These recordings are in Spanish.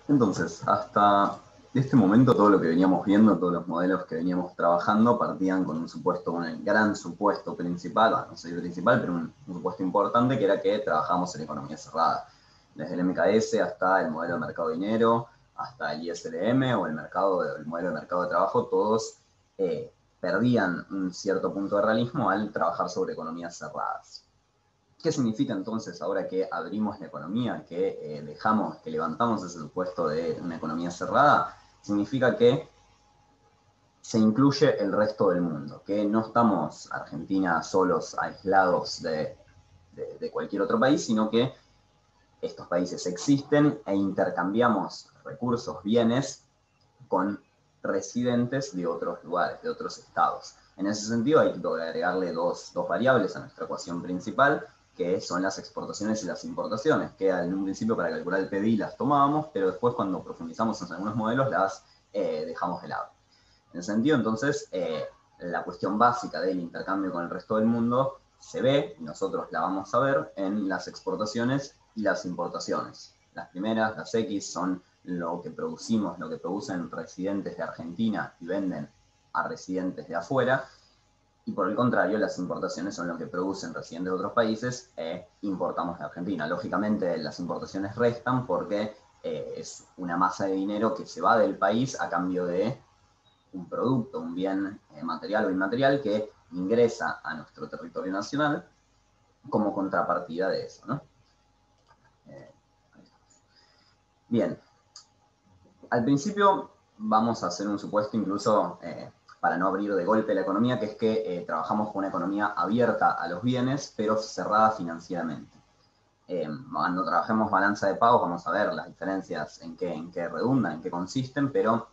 Entonces, hasta este momento todo lo que veníamos viendo, todos los modelos que veníamos trabajando partían con un supuesto, un gran supuesto principal, bueno, no sé si principal, pero un supuesto importante que era que trabajamos en economía cerrada. Desde el MKS hasta el modelo de mercado de dinero, hasta el ISLM o el modelo de mercado de trabajo, todos perdían un cierto punto de realismo al trabajar sobre economías cerradas. ¿Qué significa entonces ahora que abrimos la economía, que que levantamos ese supuesto de una economía cerrada? Significa que se incluye el resto del mundo, que no estamos Argentina solos, aislados de cualquier otro país, sino que estos países existen e intercambiamos recursos, bienes, con residentes de otros lugares, de otros estados. En ese sentido hay que agregarle dos variables a nuestra ecuación principal, que son las exportaciones y las importaciones, que en un principio para calcular el PBI las tomábamos, pero después cuando profundizamos en algunos modelos las dejamos de lado. En ese sentido, entonces, la cuestión básica del intercambio con el resto del mundo se ve, y nosotros la vamos a ver, en las exportaciones y las importaciones. Las primeras, las X, son lo que producimos, lo que producen residentes de Argentina y venden a residentes de afuera, y por el contrario, las importaciones son lo que producen residentes de otros países e importamos de Argentina. Lógicamente, las importaciones restan porque es una masa de dinero que se va del país a cambio de un producto, un bien material o inmaterial que ingresa a nuestro territorio nacional como contrapartida de eso, ¿no? Eh, Bien, al principio vamos a hacer un supuesto incluso para no abrir de golpe la economía, que es que trabajamos con una economía abierta a los bienes, pero cerrada financieramente. Cuando trabajemos balanza de pagos vamos a ver las diferencias en qué redundan, en qué consisten, pero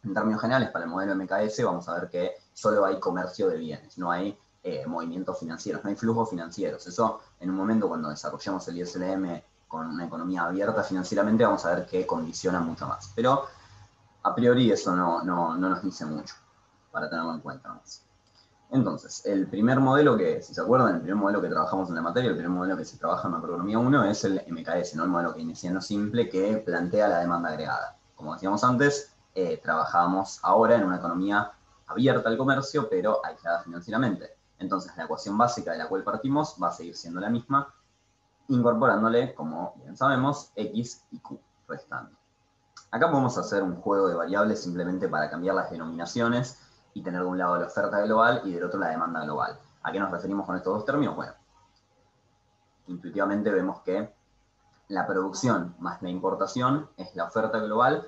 en términos generales para el modelo MKS vamos a ver que solo hay comercio de bienes, no hay movimientos financieros, no hay flujos financieros. Eso en un momento cuando desarrollemos el ISLM con una economía abierta financieramente vamos a ver que condiciona mucho más. Pero a priori eso no nos dice mucho para tenerlo en cuenta más. Entonces, el primer modelo que, si se acuerdan, el primer modelo que trabajamos en la materia, el primer modelo que se trabaja en Macroeconomía 1 es el MKS, ¿no? El modelo keynesiano simple que plantea la demanda agregada. Como decíamos antes, trabajamos ahora en una economía abierta al comercio, pero aislada financieramente. Entonces, la ecuación básica de la cual partimos va a seguir siendo la misma, incorporándole, como bien sabemos, X y Q restando. Acá podemos hacer un juego de variables simplemente para cambiar las denominaciones y tener de un lado la oferta global y del otro la demanda global. ¿A qué nos referimos con estos dos términos? Bueno, intuitivamente vemos que la producción más la importación es la oferta global,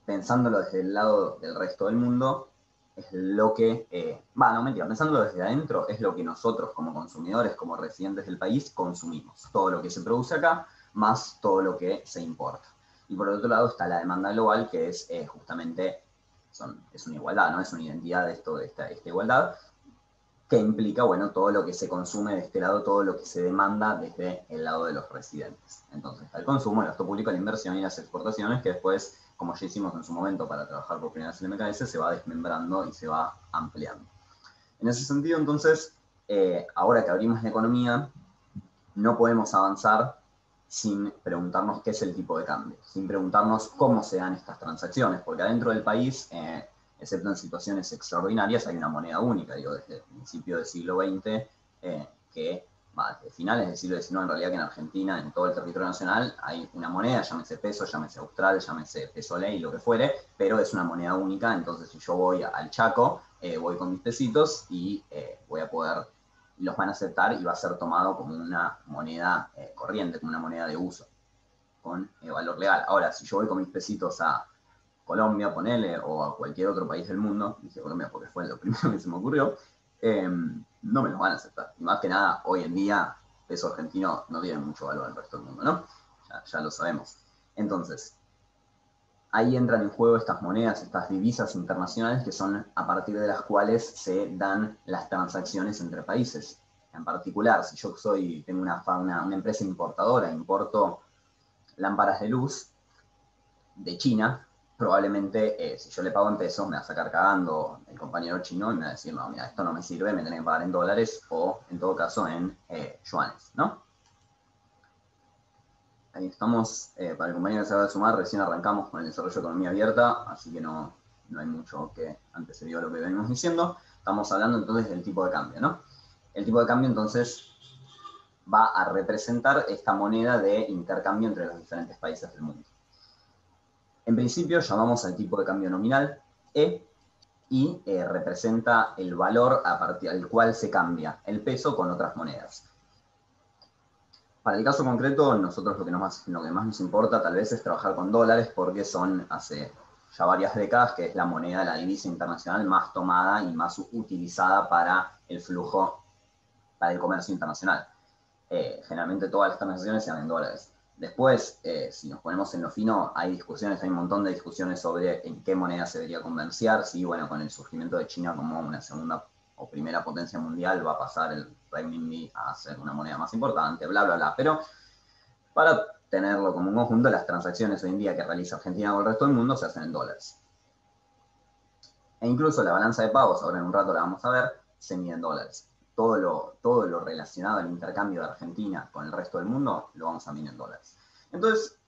pensándolo desde el lado del resto del mundo, es lo que, no mentira, pensándolo desde adentro, es lo que nosotros como consumidores, como residentes del país, consumimos. Todo lo que se produce acá, más todo lo que se importa. Y por el otro lado está la demanda global, que es justamente, es una igualdad, ¿no? Es una identidad de esta igualdad, que implica, bueno, todo lo que se consume de este lado, todo lo que se demanda desde el lado de los residentes. Entonces, está el consumo, el gasto público, la inversión y las exportaciones, que después, como ya hicimos en su momento para trabajar por primera vez en el MKS, se va desmembrando y se va ampliando. En ese sentido, entonces, ahora que abrimos la economía, no podemos avanzar sin preguntarnos qué es el tipo de cambio, sin preguntarnos cómo se dan estas transacciones, porque adentro del país, excepto en situaciones extraordinarias, hay una moneda única, digo, desde el principio del siglo XX, desde finales del siglo XIX, en realidad que en Argentina, en todo el territorio nacional, hay una moneda, llámese peso, llámese austral, llámese peso ley, lo que fuere, pero es una moneda única, entonces si yo voy al Chaco, voy con mis pesitos y voy a poder los van a aceptar y va a ser tomado como una moneda corriente, como una moneda de uso, con valor legal. Ahora, si yo voy con mis pesitos a Colombia, ponele, o a cualquier otro país del mundo, dije Colombia porque fue lo primero que se me ocurrió, no me los van a aceptar. Y más que nada, hoy en día, peso argentino no tiene mucho valor al resto del mundo, ¿no? Ya lo sabemos. Entonces, ahí entran en juego estas monedas, estas divisas internacionales que son a partir de las cuales se dan las transacciones entre países. En particular, si yo tengo una empresa importadora, importo lámparas de luz de China, probablemente si yo le pago en pesos me va a sacar cagando el compañero chino y me va a decir, no, mira, esto no me sirve, me tienen que pagar en dólares o en todo caso en yuanes, ¿no? Ahí estamos. Para el compañero que se va a sumar, recién arrancamos con el desarrollo de economía abierta, así que no hay mucho que antecedió a lo que venimos diciendo. Estamos hablando entonces del tipo de cambio, ¿no? El tipo de cambio entonces va a representar esta moneda de intercambio entre los diferentes países del mundo. En principio llamamos al tipo de cambio nominal E y representa el valor a partir del cual se cambia el peso con otras monedas. Para el caso concreto, nosotros lo que más nos importa tal vez es trabajar con dólares porque son hace ya varias décadas que es la moneda, la divisa internacional más tomada y más utilizada para el flujo, para el comercio internacional. Generalmente todas las transacciones se dan en dólares. Después, si nos ponemos en lo fino, hay discusiones, hay un montón de discusiones sobre en qué moneda se debería comerciar. Sí, bueno, con el surgimiento de China como una segunda o primera potencia mundial va a pasar el renminbi a ser una moneda más importante, bla, bla, bla. Pero para tenerlo como un conjunto, las transacciones hoy en día que realiza Argentina con el resto del mundo se hacen en dólares. E incluso la balanza de pagos, ahora en un rato la vamos a ver, se mide en dólares. Todo lo relacionado al intercambio de Argentina con el resto del mundo lo vamos a medir en dólares. Entonces,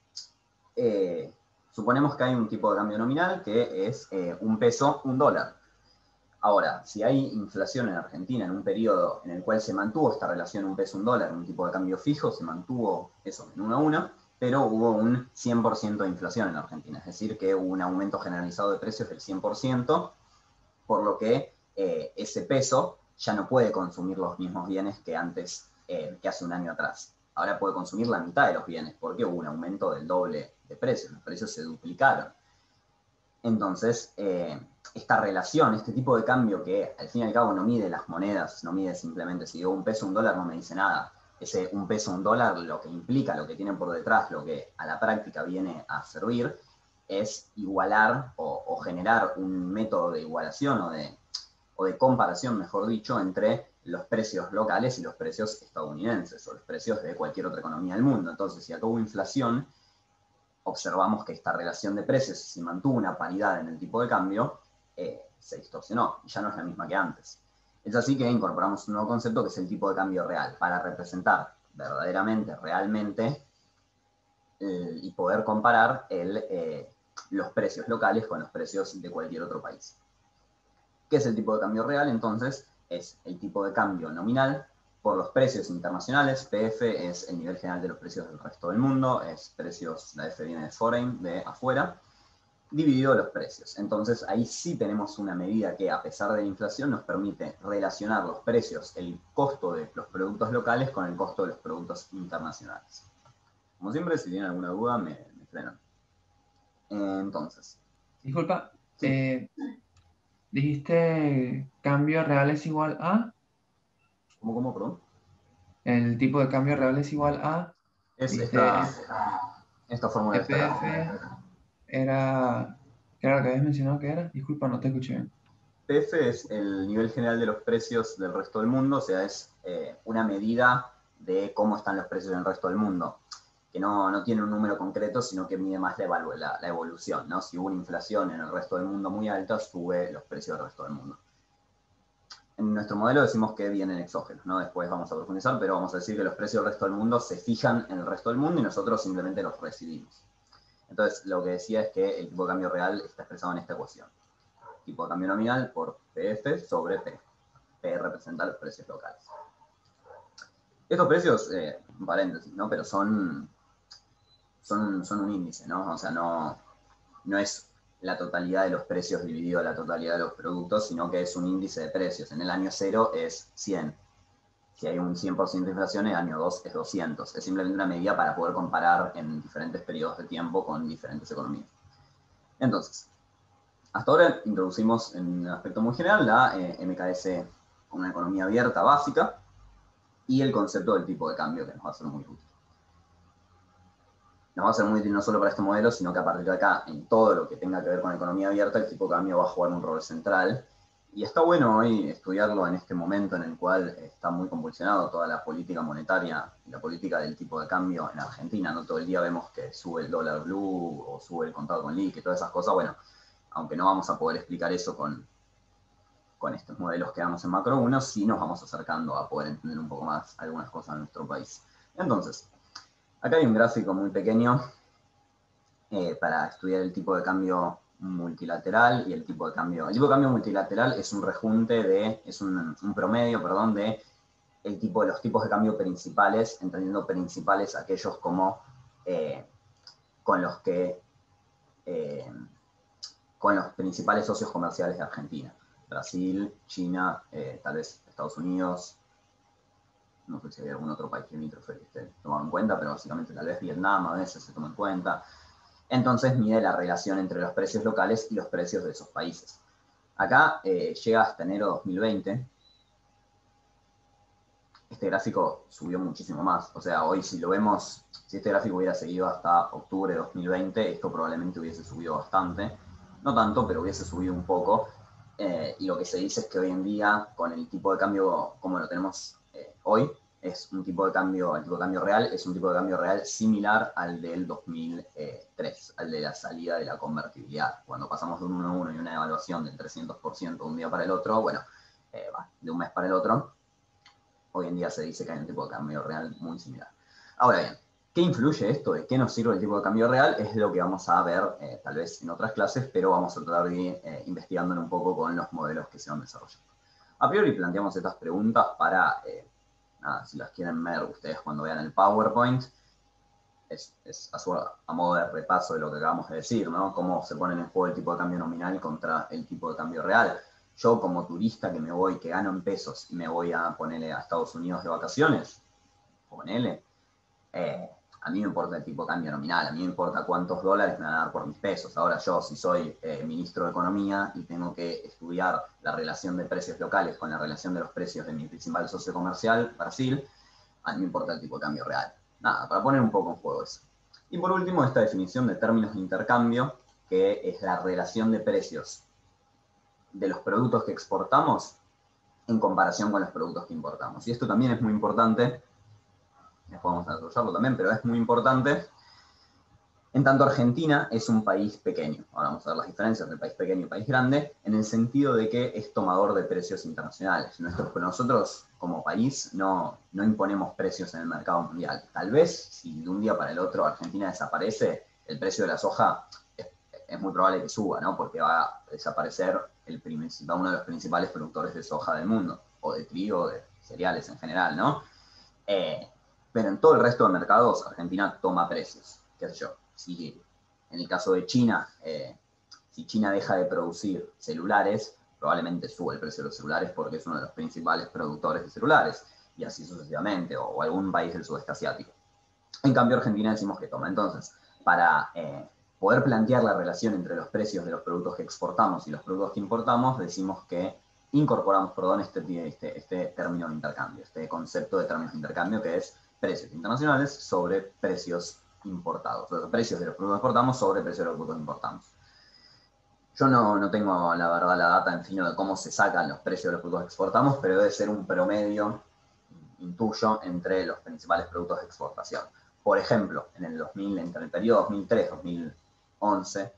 suponemos que hay un tipo de cambio nominal que es un peso, un dólar. Ahora, si hay inflación en Argentina en un periodo en el cual se mantuvo esta relación un peso, un dólar, un tipo de cambio fijo, se mantuvo eso en 1 a 1, pero hubo un 100% de inflación en Argentina, es decir, que hubo un aumento generalizado de precios del 100%, por lo que ese peso ya no puede consumir los mismos bienes que antes, que hace un año atrás. Ahora puede consumir la mitad de los bienes, porque hubo un aumento del doble de precios, los precios se duplicaron. Entonces, esta relación, este tipo de cambio que al fin y al cabo no mide las monedas, no mide simplemente si digo un peso, un dólar, no me dice nada. Ese un peso, un dólar, lo que implica, lo que tiene por detrás, lo que a la práctica viene a servir, es igualar o generar un método de igualación o de comparación, mejor dicho, entre los precios locales y los precios estadounidenses o los precios de cualquier otra economía del mundo. Entonces, si acá hubo inflación, observamos que esta relación de precios, si mantuvo una paridad en el tipo de cambio, se distorsionó y ya no es la misma que antes. Es así que incorporamos un nuevo concepto que es el tipo de cambio real, para representar verdaderamente, realmente, y poder comparar los precios locales con los precios de cualquier otro país. ¿Qué es el tipo de cambio real? Entonces, es el tipo de cambio nominal por los precios internacionales. PF es el nivel general de los precios del resto del mundo, es precios, la F viene de foreign, de afuera, dividido los precios. Entonces, ahí sí tenemos una medida que, a pesar de la inflación, nos permite relacionar los precios, el costo de los productos locales con el costo de los productos internacionales. Como siempre, si tienen alguna duda, me frenan. Entonces. Disculpa, Sí. dijiste cambio real es igual a, ¿Cómo, perdón? el tipo de cambio real es igual a, Es dijiste esta fórmula de esta EPF era, ¿qué era lo que habías mencionado que era? Disculpa, no te escuché bien. PF es el nivel general de los precios del resto del mundo, o sea, es una medida de cómo están los precios en el resto del mundo, que no tiene un número concreto, sino que mide más la evolución, ¿no? Si hubo una inflación en el resto del mundo muy alta, sube los precios del resto del mundo. En nuestro modelo decimos que vienen exógenos, ¿no? Después vamos a profundizar, pero vamos a decir que los precios del resto del mundo se fijan en el resto del mundo y nosotros simplemente los recibimos. Entonces, lo que decía es que el tipo de cambio real está expresado en esta ecuación. Tipo de cambio nominal por PF sobre P. P representa los precios locales. Estos precios, un paréntesis, ¿no? Pero son un índice, ¿no? O sea, no es la totalidad de los precios dividido a la totalidad de los productos, sino que es un índice de precios. En el año 0 es 100. Si hay un 100% de inflación, en el año 2 es 200. Es simplemente una medida para poder comparar en diferentes periodos de tiempo con diferentes economías. Entonces, hasta ahora introducimos en un aspecto muy general la MKS, una economía abierta básica, y el concepto del tipo de cambio, que nos va a ser muy útil. Nos va a ser muy útil no solo para este modelo, sino que a partir de acá, en todo lo que tenga que ver con economía abierta, el tipo de cambio va a jugar un rol central. Y está bueno hoy estudiarlo en este momento en el cual está muy convulsionado toda la política monetaria y la política del tipo de cambio en Argentina. No todo el día vemos que sube el dólar blue o sube el contado con liqui, todas esas cosas. Bueno, aunque no vamos a poder explicar eso con estos modelos que damos en Macro 1, sí nos vamos acercando a poder entender un poco más algunas cosas en nuestro país. Entonces, Acá hay un gráfico muy pequeño para estudiar el tipo de cambio multilateral y el tipo de cambio. El tipo de cambio multilateral es un rejunte es un promedio, perdón, de los tipos de cambio principales, entendiendo principales aquellos como con los que con los principales socios comerciales de Argentina. Brasil, China, tal vez Estados Unidos, no sé si hay algún otro país limítrofe que esté tomado en cuenta, pero básicamente tal vez Vietnam a veces se toma en cuenta. Entonces mide la relación entre los precios locales y los precios de esos países. Acá llega hasta enero 2020. Este gráfico subió muchísimo más. O sea, hoy si lo vemos, si este gráfico hubiera seguido hasta octubre de 2020, esto probablemente hubiese subido bastante. No tanto, pero hubiese subido un poco. Y lo que se dice es que hoy en día, con el tipo de cambio como lo tenemos hoy, es un tipo de cambio, el tipo de cambio real es un tipo de cambio real similar al del 2003, al de la salida de la convertibilidad. Cuando pasamos de un 1 a 1 y una evaluación del 300% de un día para el otro, bueno, de un mes para el otro, hoy en día se dice que hay un tipo de cambio real muy similar. Ahora bien, ¿qué influye esto? ¿De qué nos sirve el tipo de cambio real? Es lo que vamos a ver tal vez en otras clases, pero vamos a tratar de ir investigándolo un poco con los modelos que se van desarrollando. A priori planteamos estas preguntas para, nada, si las quieren ver ustedes cuando vean el PowerPoint, es a modo de repaso de lo que acabamos de decir, ¿no? Cómo se ponen en juego el tipo de cambio nominal contra el tipo de cambio real. Yo como turista que me voy, que gano en pesos y me voy a ponerle a Estados Unidos de vacaciones, ponele, a mí me importa el tipo de cambio nominal, a mí me importa cuántos dólares me van a dar por mis pesos. Ahora yo, si soy ministro de Economía y tengo que estudiar la relación de precios locales con la relación de los precios de mi principal socio comercial, Brasil, a mí me importa el tipo de cambio real. Nada, para poner un poco en juego eso. Y por último, esta definición de términos de intercambio, que es la relación de precios de los productos que exportamos en comparación con los productos que importamos. Y esto también es muy importante, después vamos a desarrollarlo también, pero es muy importante. En tanto, Argentina es un país pequeño. Ahora vamos a ver las diferencias entre país pequeño y país grande, en el sentido de que es tomador de precios internacionales. Nosotros, como país, no imponemos precios en el mercado mundial. Tal vez, si de un día para el otro Argentina desaparece, el precio de la soja es muy probable que suba, ¿no? Porque va a desaparecer uno de los principales productores de soja del mundo, o de trigo, o de cereales en general, ¿no? Pero en todo el resto de mercados, Argentina toma precios. ¿Qué sé yo? Si en el caso de China, si China deja de producir celulares, probablemente suba el precio de los celulares porque es uno de los principales productores de celulares, y así sucesivamente, o algún país del sudeste asiático. En cambio, Argentina decimos que toma. Entonces, para poder plantear la relación entre los precios de los productos que exportamos y los productos que importamos, decimos que incorporamos, este término de intercambio, este concepto de términos de intercambio que es precios internacionales sobre precios importados, los precios de los productos que exportamos sobre precios de los productos que importamos. Yo no tengo, la verdad, la data en fino de cómo se sacan los precios de los productos que exportamos, pero debe ser un promedio, intuyo, entre los principales productos de exportación. Por ejemplo, entre el periodo 2003-2011,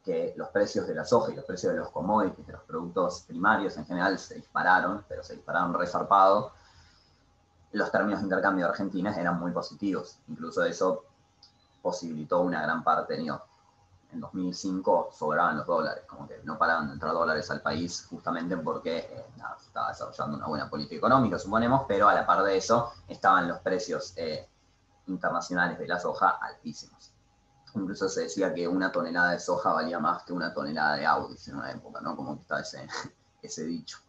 que los precios de la soja y los precios de los commodities, de los productos primarios en general, se dispararon, pero se dispararon resarpado. Los términos de intercambio de Argentina eran muy positivos. Incluso eso posibilitó una gran parte, en 2005 sobraban los dólares, como que no paraban de entrar dólares al país justamente porque se estaba desarrollando una buena política económica, suponemos, pero a la par de eso estaban los precios internacionales de la soja altísimos. Incluso se decía que una tonelada de soja valía más que una tonelada de Audis en una época, ¿no? Como que está ese dicho.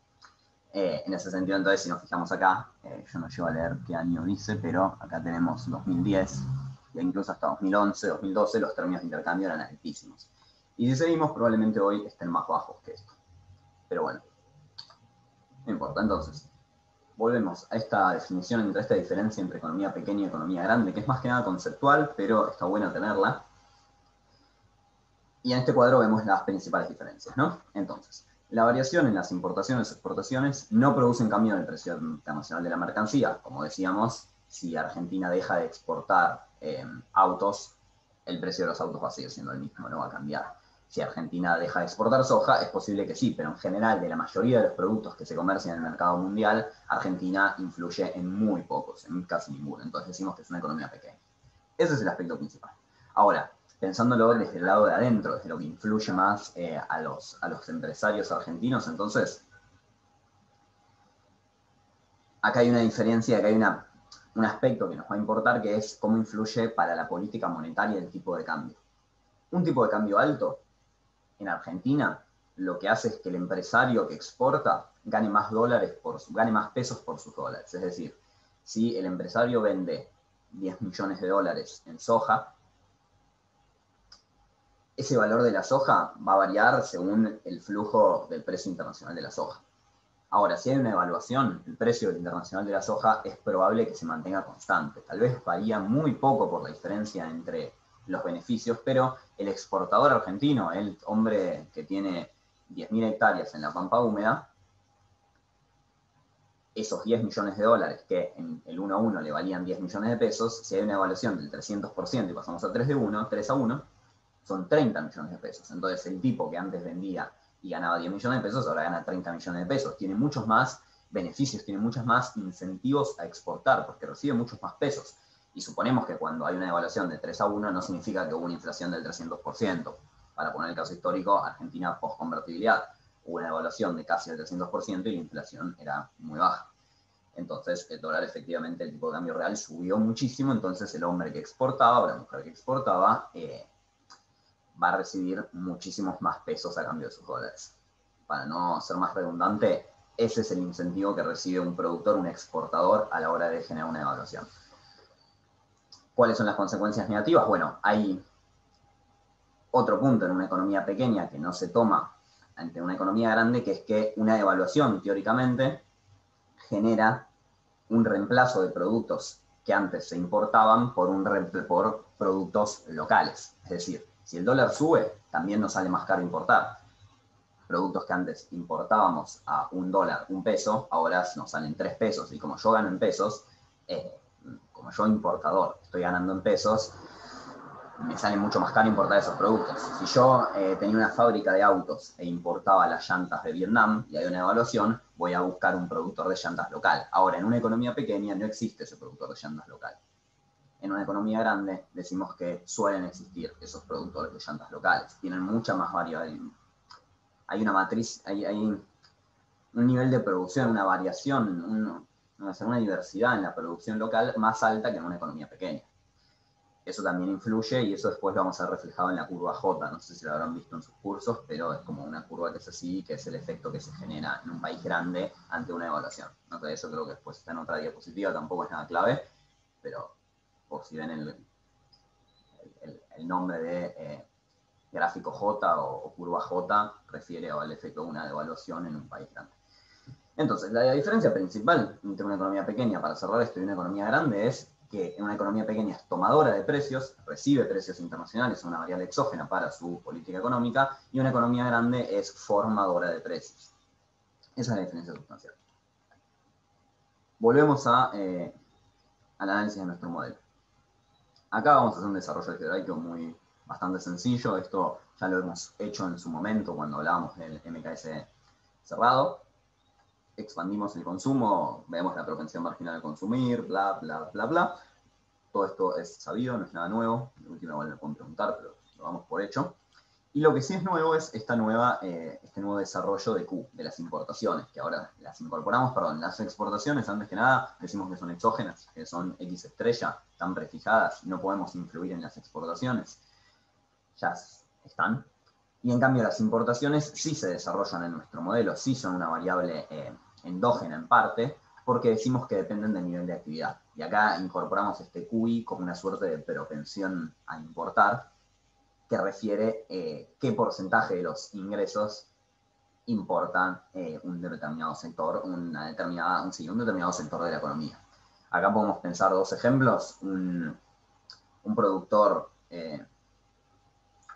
En ese sentido, entonces, si nos fijamos acá, yo no llego a leer qué año dice, pero acá tenemos 2010, e incluso hasta 2011, 2012, los términos de intercambio eran altísimos. Y si seguimos, probablemente hoy estén más bajos que esto. Pero bueno, no importa. Entonces, volvemos a esta definición, entre esta diferencia entre economía pequeña y economía grande, que es más que nada conceptual, pero está bueno tenerla. Y en este cuadro vemos las principales diferencias, ¿no? Entonces, la variación en las importaciones y exportaciones no produce un cambio en el precio internacional de la mercancía. Como decíamos, si Argentina deja de exportar autos, el precio de los autos va a seguir siendo el mismo, no va a cambiar. Si Argentina deja de exportar soja, es posible que sí, pero en general, de la mayoría de los productos que se comercian en el mercado mundial, Argentina influye en muy pocos, en casi ninguno. Entonces decimos que es una economía pequeña. Ese es el aspecto principal. Ahora, pensándolo desde el lado de adentro, desde lo que influye más a los empresarios argentinos, entonces, acá hay una diferencia, acá hay un aspecto que nos va a importar, que es cómo influye para la política monetaria el tipo de cambio. Un tipo de cambio alto en Argentina lo que hace es que el empresario que exporta gane más gane más pesos por sus dólares. Es decir, si el empresario vende 10 millones de dólares en soja, ese valor de la soja va a variar según el flujo del precio internacional de la soja. Ahora, si hay una evaluación, el precio internacional de la soja es probable que se mantenga constante. Tal vez varía muy poco por la diferencia entre los beneficios, pero el exportador argentino, el hombre que tiene 10.000 hectáreas en la pampa húmeda, esos 10 millones de dólares que en el 1 a 1 le valían 10 millones de pesos, si hay una evaluación del 300% y pasamos a 3 a 1, son 30 millones de pesos. Entonces el tipo que antes vendía y ganaba 10 millones de pesos, ahora gana 30 millones de pesos. Tiene muchos más beneficios, tiene muchos más incentivos a exportar, porque recibe muchos más pesos. Y suponemos que cuando hay una devaluación de 3 a 1 no significa que hubo una inflación del 300%. Para poner el caso histórico, Argentina post-convertibilidad, hubo una devaluación de casi el 300% y la inflación era muy baja. Entonces el dólar efectivamente, el tipo de cambio real subió muchísimo, entonces el hombre que exportaba o la mujer que exportaba va a recibir muchísimos más pesos a cambio de sus dólares. Para no ser más redundante, ese es el incentivo que recibe un productor, un exportador, a la hora de generar una devaluación. ¿Cuáles son las consecuencias negativas? Bueno, hay otro punto en una economía pequeña que no se toma ante una economía grande, que es que una devaluación, teóricamente, genera un reemplazo de productos que antes se importaban por productos locales. Es decir, si el dólar sube, también nos sale más caro importar. Productos que antes importábamos a $1, $1, ahora nos salen 3 pesos. Y como yo gano en pesos, como yo importador estoy ganando en pesos, me sale mucho más caro importar esos productos. Si yo tenía una fábrica de autos e importaba las llantas de Vietnam y hay una devaluación, voy a buscar un productor de llantas local. Ahora, en una economía pequeña no existe ese productor de llantas local. En una economía grande decimos que suelen existir esos productores de llantas locales. Tienen mucha más variabilidad. Hay una matriz, hay un nivel de producción, una variación, una diversidad en la producción local más alta que en una economía pequeña. Eso también influye y eso después lo vamos a ver reflejado en la curva J. No sé si lo habrán visto en sus cursos, pero es como una curva que es así, que es el efecto que se genera en un país grande ante una evaluación. ¿No? Eso creo que después está en otra diapositiva, tampoco es nada clave, pero por si ven el nombre de gráfico J o curva J, refiere al efecto de una devaluación en un país grande. Entonces, la diferencia principal entre una economía pequeña, para cerrar esto, y una economía grande es que en una economía pequeña es tomadora de precios, recibe precios internacionales, una variable exógena para su política económica, y una economía grande es formadora de precios. Esa es la diferencia sustancial. Volvemos al análisis de nuestro modelo. Acá vamos a hacer un desarrollo algebraico bastante sencillo. Esto ya lo hemos hecho en su momento cuando hablábamos del MKS cerrado. Expandimos el consumo, vemos la propensión marginal de consumir, bla, bla, bla, bla. Todo esto es sabido, no es nada nuevo. De última igual me pueden preguntar, pero lo damos por hecho. Y lo que sí es nuevo es este nuevo desarrollo de Q, de las importaciones, que ahora las incorporamos, perdón, las exportaciones, antes que nada, decimos que son exógenas, que son X estrella, están prefijadas, no podemos influir en las exportaciones, ya están. Y en cambio las importaciones sí se desarrollan en nuestro modelo, sí son una variable endógena en parte, porque decimos que dependen del nivel de actividad. Y acá incorporamos este QI como una suerte de propensión a importar, que refiere qué porcentaje de los ingresos importan un determinado sector, un determinado sector de la economía. Acá podemos pensar dos ejemplos, un productor,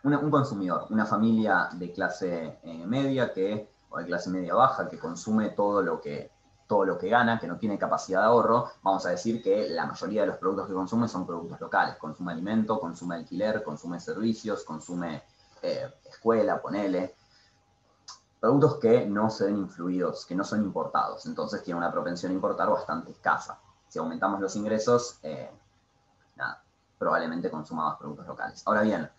un consumidor, una familia de clase media o de clase media baja que consume todo lo que gana, que no tiene capacidad de ahorro. Vamos a decir que la mayoría de los productos que consume son productos locales. Consume alimento, consume alquiler, consume servicios, consume escuela, ponele. Productos que no se ven influidos, que no son importados. Entonces tiene una propensión a importar bastante escasa. Si aumentamos los ingresos, nada, probablemente consuma más productos locales. Ahora bien,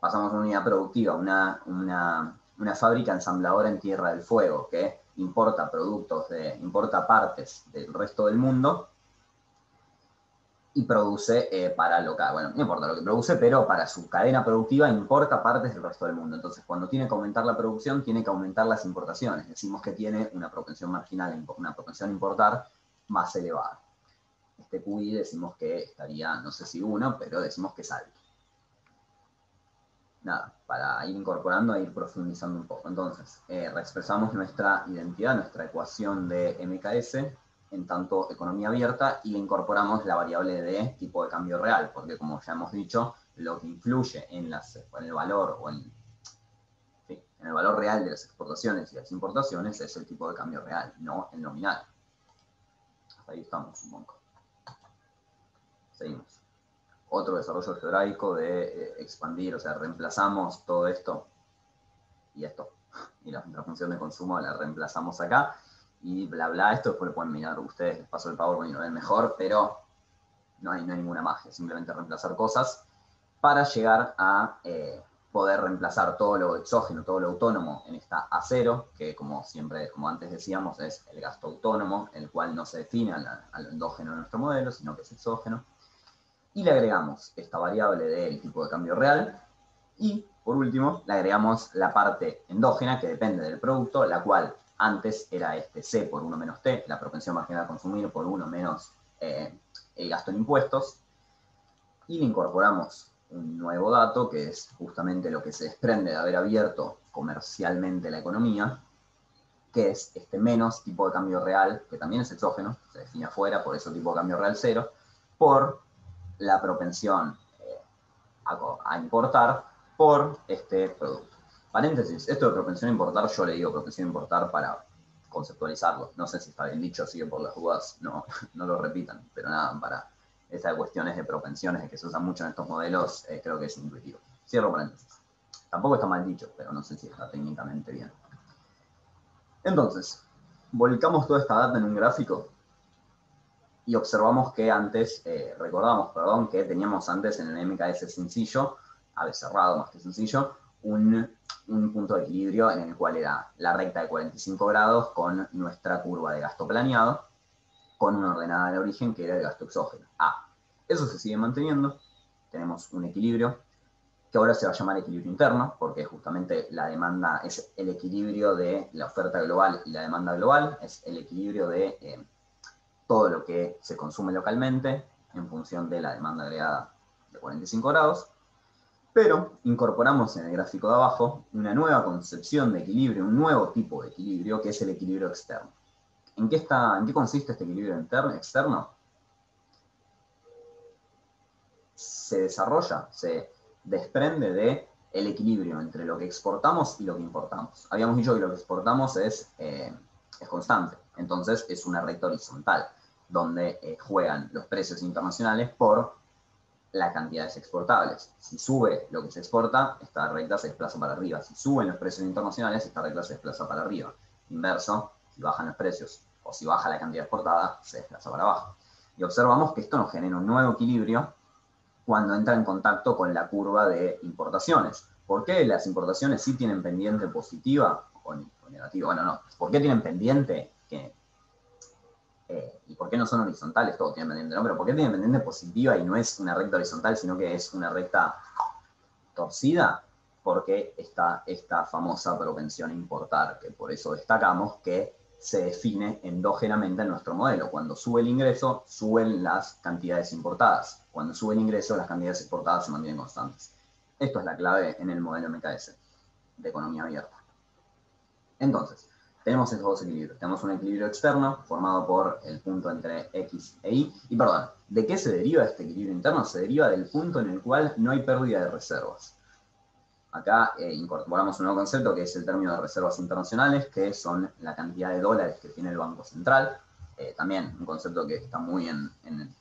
pasamos a una unidad productiva, una fábrica ensambladora en Tierra del Fuego que importa importa partes del resto del mundo y produce para local. Bueno, no importa lo que produce, pero para su cadena productiva importa partes del resto del mundo. Entonces, cuando tiene que aumentar la producción, tiene que aumentar las importaciones. Decimos que tiene una propensión marginal, una propensión a importar más elevada. Este QI decimos que estaría, no sé si 1, pero decimos que es alto. Nada, para ir incorporando e ir profundizando un poco. Entonces, reexpresamos nuestra identidad, nuestra ecuación de MKS en tanto economía abierta y le incorporamos la variable de tipo de cambio real, porque como ya hemos dicho, lo que influye en el valor en el valor real de las exportaciones y las importaciones es el tipo de cambio real, no el nominal. Hasta ahí estamos un poco. Seguimos. Otro desarrollo algebraico de expandir, o sea, reemplazamos todo esto y esto, y la función de consumo la reemplazamos acá, y bla bla, esto después lo pueden mirar ustedes, les paso el PowerPoint y lo ven mejor, pero no hay ninguna magia, simplemente reemplazar cosas para llegar a poder reemplazar todo lo exógeno, todo lo autónomo en esta A0, que como antes decíamos, es el gasto autónomo, el cual no se define a lo endógeno de nuestro modelo, sino que es exógeno. Y le agregamos esta variable del tipo de cambio real, y por último le agregamos la parte endógena que depende del producto, la cual antes era C por 1 menos T, la propensión marginal a consumir por 1 menos el gasto en impuestos, y le incorporamos un nuevo dato que es justamente lo que se desprende de haber abierto comercialmente la economía, que es este menos tipo de cambio real, que también es exógeno, se define afuera, por eso tipo de cambio real 0, por la propensión a importar por este producto. Paréntesis, esto de propensión a importar, yo le digo propensión a importar para conceptualizarlo. No sé si está bien dicho, así que por las dudas no lo repitan, pero nada, para esas cuestiones de propensiones que se usan mucho en estos modelos, creo que es intuitivo. Cierro paréntesis. Tampoco está mal dicho, pero no sé si está técnicamente bien. Entonces, volcamos toda esta data en un gráfico y observamos que antes, recordamos que teníamos antes en el MKS sencillo, a veces cerrado más que sencillo, un punto de equilibrio en el cual era la recta de 45 grados con nuestra curva de gasto planeado, con una ordenada de origen que era el gasto exógeno, A. Eso se sigue manteniendo, tenemos un equilibrio, que ahora se va a llamar equilibrio interno, porque justamente la demanda es el equilibrio de la oferta global y la demanda global, es el equilibrio de todo lo que se consume localmente en función de la demanda agregada de 45 grados, pero incorporamos en el gráfico de abajo una nueva concepción de equilibrio, un nuevo tipo de equilibrio, que es el equilibrio externo. ¿En qué consiste este equilibrio externo? Se desarrolla, se desprende del equilibrio entre lo que exportamos y lo que importamos. Habíamos dicho que lo que exportamos es constante, entonces es una recta horizontal, donde juegan los precios internacionales por las cantidades exportables. Si sube lo que se exporta, esta recta se desplaza para arriba. Si suben los precios internacionales, esta recta se desplaza para arriba. Inverso, si bajan los precios o si baja la cantidad exportada, se desplaza para abajo. Y observamos que esto nos genera un nuevo equilibrio cuando entra en contacto con la curva de importaciones. ¿Por qué las importaciones sí tienen pendiente positiva o negativa? Bueno, no. ¿Por qué tienen pendiente y por qué no son horizontales? Todo tiene pendiente, ¿no? Pero ¿por qué tienen pendiente positiva y no es una recta horizontal, sino que es una recta torcida? Porque está esta famosa propensión a importar, que por eso destacamos que se define endógenamente en nuestro modelo. Cuando sube el ingreso, suben las cantidades importadas. Cuando sube el ingreso, las cantidades exportadas se mantienen constantes. Esto es la clave en el modelo MKS de economía abierta. Entonces, tenemos estos dos equilibrios. Tenemos un equilibrio externo formado por el punto entre X e Y. Y perdón, ¿de qué se deriva este equilibrio interno? Se deriva del punto en el cual no hay pérdida de reservas. Acá incorporamos un nuevo concepto que es el término de reservas internacionales, que son la cantidad de dólares que tiene el Banco Central. También un concepto que está muy en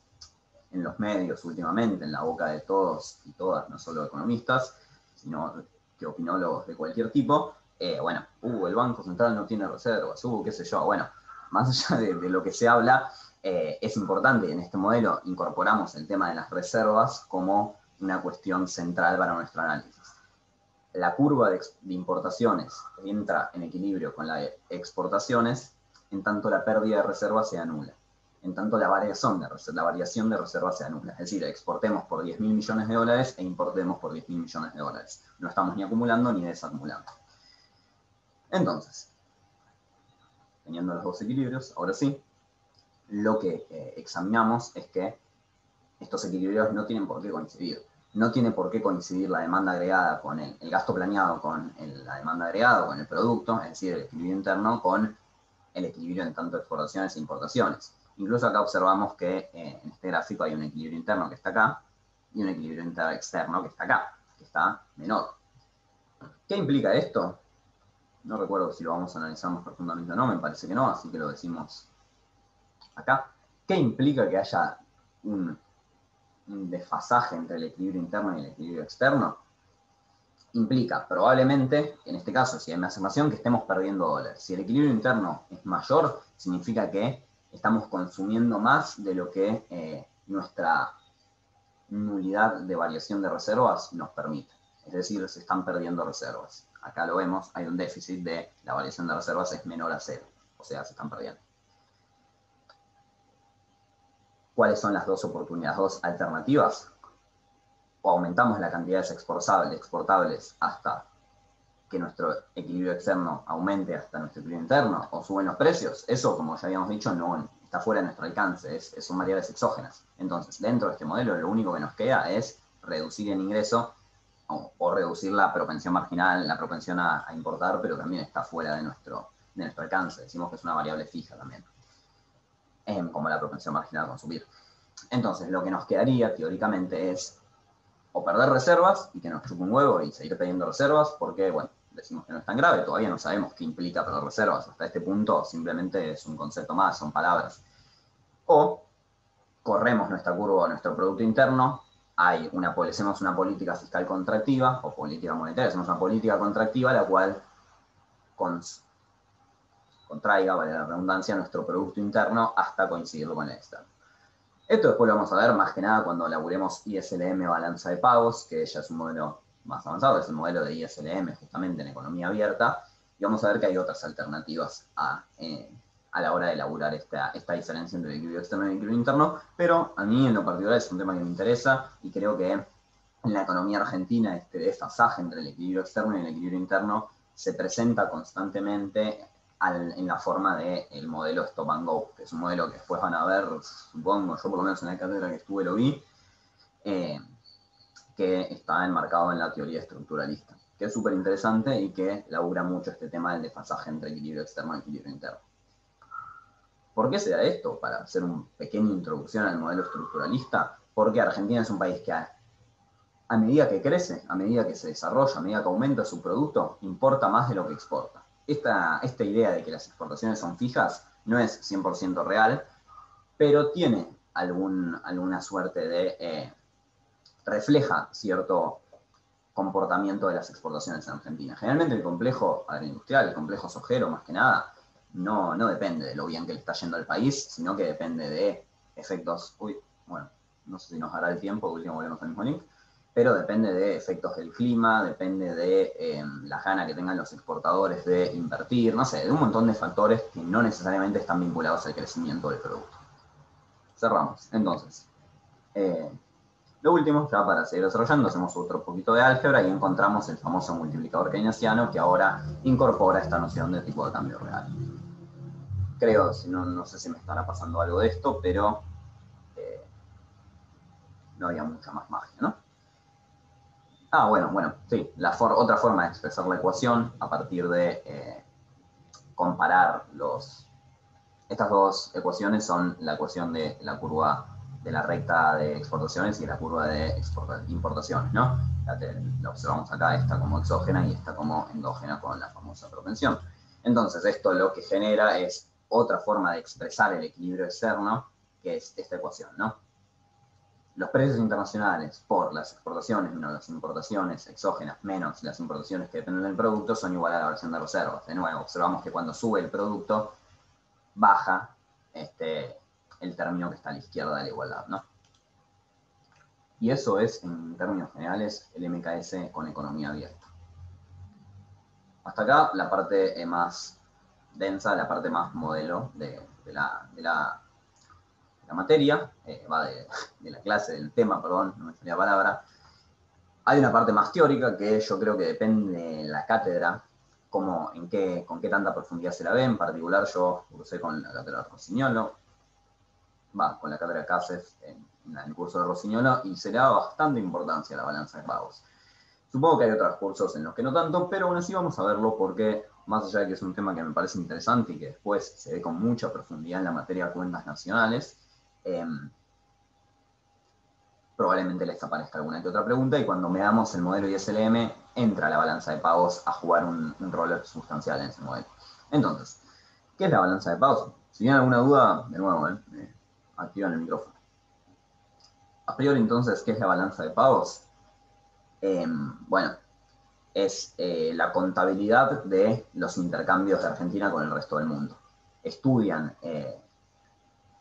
los medios últimamente, en la boca de todos y todas, no solo economistas, sino que opinólogos de cualquier tipo. El Banco Central no tiene reservas, qué sé yo. Bueno, más allá de lo que se habla, Es importante, en este modelo incorporamos el tema de las reservas como una cuestión central para nuestro análisis. La curva de importaciones entra en equilibrio con la de exportaciones, en tanto la pérdida de reservas se anula. En tanto la variación de reservas se anula. Es decir, exportemos por 10.000 millones de dólares e importemos por 10.000 millones de dólares. No estamos ni acumulando ni desacumulando. Entonces, teniendo los dos equilibrios, ahora sí, lo que examinamos es que estos equilibrios no tienen por qué coincidir. No tiene por qué coincidir la demanda agregada con el gasto planeado con la demanda agregada, con el producto, es decir, el equilibrio interno con el equilibrio en tanto exportaciones e importaciones. Incluso acá observamos que en este gráfico hay un equilibrio interno que está acá y un equilibrio externo que está acá, que está menor. ¿Qué implica esto? No recuerdo si lo vamos a analizar más profundamente o no, me parece que no, así que lo decimos acá. ¿Qué implica que haya un desfasaje entre el equilibrio interno y el equilibrio externo? Implica probablemente, en este caso, si hay más afirmación, que estemos perdiendo dólares. Si el equilibrio interno es mayor, significa que estamos consumiendo más de lo que nuestra nulidad de variación de reservas nos permite. Es decir, se están perdiendo reservas. Acá lo vemos, hay un déficit de la variación de reservas es menor a cero. O sea, se están perdiendo. ¿Cuáles son las dos oportunidades, dos alternativas? O aumentamos la cantidad de exportables hasta que nuestro equilibrio externo aumente hasta nuestro equilibrio interno, o suben los precios. Eso, como ya habíamos dicho, no está fuera de nuestro alcance, son variables exógenas. Entonces, dentro de este modelo, lo único que nos queda es reducir el ingreso o reducir la propensión marginal, la propensión a importar, pero también está fuera de nuestro alcance. Decimos que es una variable fija también, como la propensión marginal a consumir. Entonces, lo que nos quedaría, teóricamente, es o perder reservas y que nos chupe un huevo y seguir pidiendo reservas, porque, bueno, decimos que no es tan grave, todavía no sabemos qué implica perder reservas. Hasta este punto simplemente es un concepto más, son palabras. O corremos nuestra curva, nuestro producto interno, hacemos una política fiscal contractiva o política monetaria, hacemos una política contractiva la cual contraiga, vale la redundancia, nuestro producto interno hasta coincidirlo con el externo. Esto después lo vamos a ver más que nada cuando laburemos ISLM balanza de pagos, que ya es un modelo más avanzado, es el modelo de ISLM justamente en economía abierta, y vamos a ver que hay otras alternativas a la hora de elaborar esta diferencia entre el equilibrio externo y el equilibrio interno, pero a mí en lo particular es un tema que me interesa y creo que en la economía argentina este desfasaje entre el equilibrio externo y el equilibrio interno se presenta constantemente en la forma del modelo Stop and Go, que es un modelo que después van a ver, supongo, yo por lo menos en la cátedra que estuve lo vi, que está enmarcado en la teoría estructuralista, que es súper interesante y que labura mucho este tema del desfasaje entre equilibrio externo y equilibrio interno. ¿Por qué se da esto? Para hacer una pequeña introducción al modelo estructuralista, porque Argentina es un país que a medida que crece, a medida que se desarrolla, a medida que aumenta su producto, importa más de lo que exporta. Esta idea de que las exportaciones son fijas no es 100% real, pero tiene alguna suerte de refleja cierto comportamiento de las exportaciones en Argentina. Generalmente el complejo agroindustrial, el complejo sojero, más que nada, no depende de lo bien que le está yendo al país, sino que depende de efectos, bueno, no sé si nos dará el tiempo, de último volvemos al mismo link, pero depende de efectos del clima, depende de la gana que tengan los exportadores de invertir, no sé, de un montón de factores que no necesariamente están vinculados al crecimiento del producto. Cerramos. Entonces, lo último, ya para seguir desarrollando, hacemos otro poquito de álgebra y encontramos el famoso multiplicador keynesiano que ahora incorpora esta noción de tipo de cambio real. Creo, si no sé si me estará pasando algo de esto, pero no había mucha más magia, ¿no? Bueno, sí, otra forma de expresar la ecuación a partir de comparar estas dos ecuaciones son la ecuación de la curva de la recta de exportaciones y la curva de importaciones, ¿no? La observamos acá, esta como exógena y esta como endógena con la famosa propensión. Entonces, esto lo que genera es otra forma de expresar el equilibrio externo, que es esta ecuación, ¿no? Los precios internacionales por las exportaciones menos las importaciones exógenas menos las importaciones que dependen del producto son igual a la versión de reservas. De nuevo, observamos que cuando sube el producto, baja el término que está a la izquierda de la igualdad, ¿no? Y eso es, en términos generales, el MKS con economía abierta. Hasta acá la parte más densa, la parte más modelo de la materia, va de la clase, del tema, perdón, no me salía la palabra. Hay una parte más teórica que yo creo que depende de la cátedra, con qué tanta profundidad se la ve. En particular, yo cursé con la cátedra de Rossignolo, con la cátedra CASEF en el curso de Rossignolo, y se le da bastante importancia a la balanza de pagos. Supongo que hay otros cursos en los que no tanto, pero aún así vamos a verlo porque, más allá de que es un tema que me parece interesante y que después se ve con mucha profundidad en la materia de cuentas nacionales, probablemente les aparezca alguna que otra pregunta, y cuando veamos el modelo ISLM, entra la balanza de pagos a jugar un rol sustancial en ese modelo. Entonces, ¿qué es la balanza de pagos? Si tienen alguna duda, de nuevo, activan el micrófono. A priori, entonces, ¿qué es la balanza de pagos? Bueno, es la contabilidad de los intercambios de Argentina con el resto del mundo. Estudian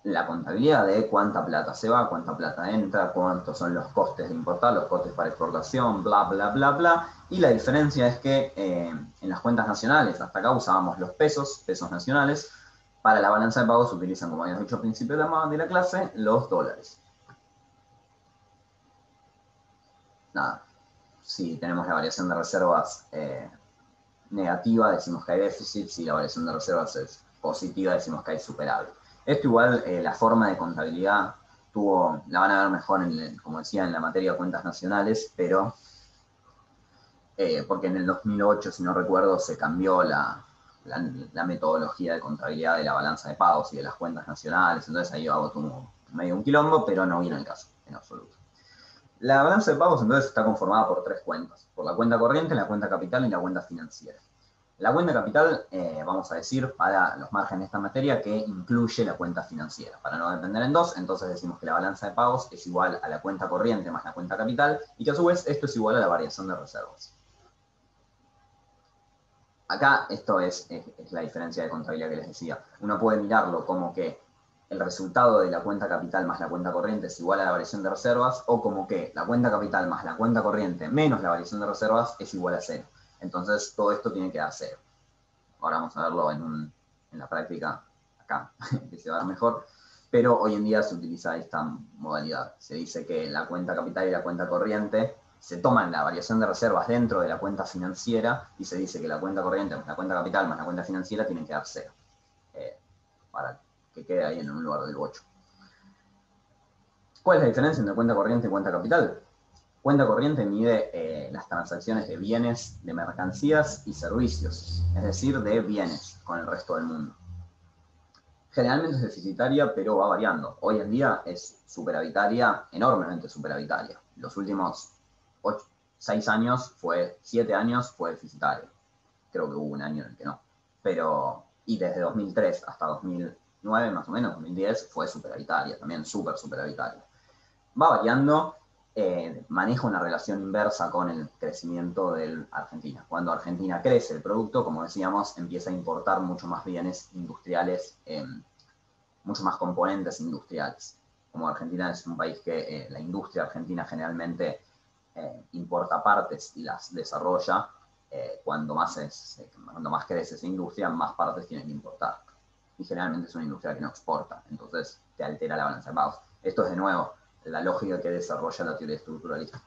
la contabilidad de cuánta plata se va, cuánta plata entra, cuántos son los costes de importar, los costes para exportación, bla, bla, bla, bla. Y la diferencia es que en las cuentas nacionales, hasta acá usábamos los pesos nacionales. Para la balanza de pagos se utilizan, como habíamos dicho al principio de la clase, los dólares. Nada, si tenemos la variación de reservas negativa, decimos que hay déficit. Si la variación de reservas es positiva, decimos que hay superávit. Esto igual, la forma de contabilidad la van a ver mejor, como decía, en la materia de cuentas nacionales, pero porque en el 2008, si no recuerdo, se cambió la metodología de contabilidad de la balanza de pagos y de las cuentas nacionales, entonces ahí hago medio un quilombo, pero no viene el caso, en absoluto. La balanza de pagos entonces está conformada por 3 cuentas, por la cuenta corriente, la cuenta capital y la cuenta financiera. La cuenta capital, vamos a decir, para los márgenes de esta materia, que incluye la cuenta financiera. Para no depender en dos, entonces decimos que la balanza de pagos es igual a la cuenta corriente más la cuenta capital, y que a su vez esto es igual a la variación de reservas. Acá esto es la diferencia de contabilidad que les decía. Uno puede mirarlo como que el resultado de la cuenta capital más la cuenta corriente es igual a la variación de reservas, o como que la cuenta capital más la cuenta corriente menos la variación de reservas es igual a 0. Entonces todo esto tiene que dar 0. Ahora vamos a verlo en la práctica acá, que se va a ver mejor. Pero hoy en día se utiliza esta modalidad. Se dice que la cuenta capital y la cuenta corriente se toman la variación de reservas dentro de la cuenta financiera, y se dice que la cuenta corriente más la cuenta capital más la cuenta financiera tienen que dar 0. Para que quede ahí en un lugar del 8. ¿Cuál es la diferencia entre cuenta corriente y cuenta capital? Cuenta corriente mide las transacciones de bienes, de mercancías y servicios, es decir, de bienes con el resto del mundo. Generalmente es deficitaria, pero va variando. Hoy en día es superavitaria, enormemente superavitaria. Los últimos 7 años fue deficitaria. Creo que hubo un año en el que no. Y desde 2003 hasta 2009, más o menos, 2010, fue superavitaria, también superavitaria. Va variando. Maneja una relación inversa con el crecimiento de Argentina. Cuando Argentina crece el producto, como decíamos, empieza a importar mucho más bienes industriales, mucho más componentes industriales. Como Argentina es un país que la industria argentina generalmente importa partes y las desarrolla, cuando más crece esa industria, más partes tiene que importar. Y generalmente es una industria que no exporta, entonces te altera la balanza de pagos. Esto es, de nuevo, la lógica que desarrolla la teoría estructuralista.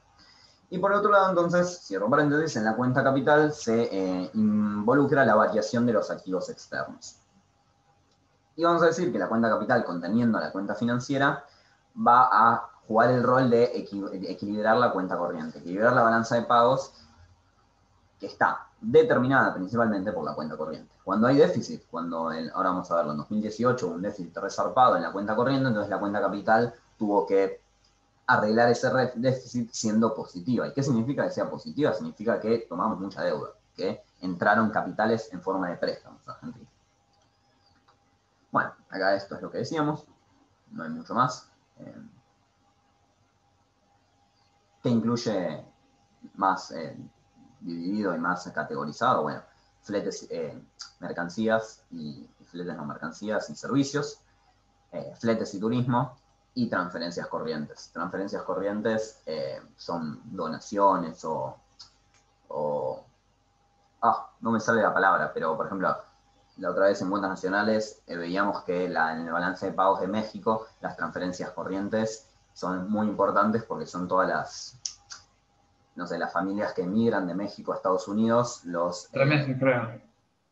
Y por otro lado, entonces, cierro paréntesis, en la cuenta capital se involucra la variación de los activos externos. Y vamos a decir que la cuenta capital, conteniendo a la cuenta financiera, va a jugar el rol de equilibrar la cuenta corriente, equilibrar la balanza de pagos, que está determinada principalmente por la cuenta corriente. Cuando hay déficit, ahora vamos a verlo, en 2018 hubo un déficit resarpado en la cuenta corriente, entonces la cuenta capital tuvo que arreglar ese déficit siendo positiva. ¿Y qué significa que sea positiva? Significa que tomamos mucha deuda, que entraron capitales en forma de préstamos a Argentina. Bueno, acá esto es lo que decíamos, no hay mucho más. ¿Qué incluye más dividido y más categorizado? Bueno, fletes, mercancías y fletes no mercancías y servicios. fletes y turismo, y transferencias corrientes. Transferencias corrientes son donaciones no me sale la palabra, pero por ejemplo, la otra vez en cuentas nacionales veíamos que en el balance de pagos de México, las transferencias corrientes son muy importantes porque son todas las familias que emigran de México a Estados Unidos, Remesas, creo.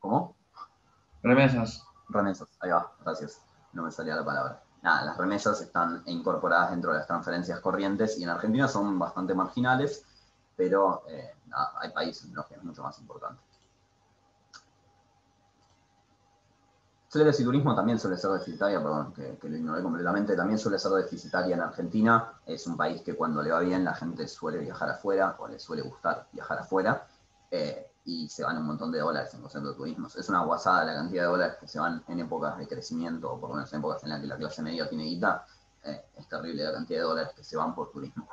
¿Cómo? Remesas. Remesas, ahí va, gracias, no me salía la palabra. Nada, las remesas están incorporadas dentro de las transferencias corrientes y en Argentina son bastante marginales, pero hay países en los que es mucho más importante. Fletes y turismo también suele ser deficitaria, perdón, que lo ignoré completamente, también suele ser deficitaria en Argentina. Es un país que cuando le va bien la gente suele viajar afuera, o le suele gustar viajar afuera, y se van un montón de dólares en concepto de turismo. Es una guasada la cantidad de dólares que se van en épocas de crecimiento, o por lo menos en épocas en las que la clase media tiene guita. Es terrible la cantidad de dólares que se van por turismo.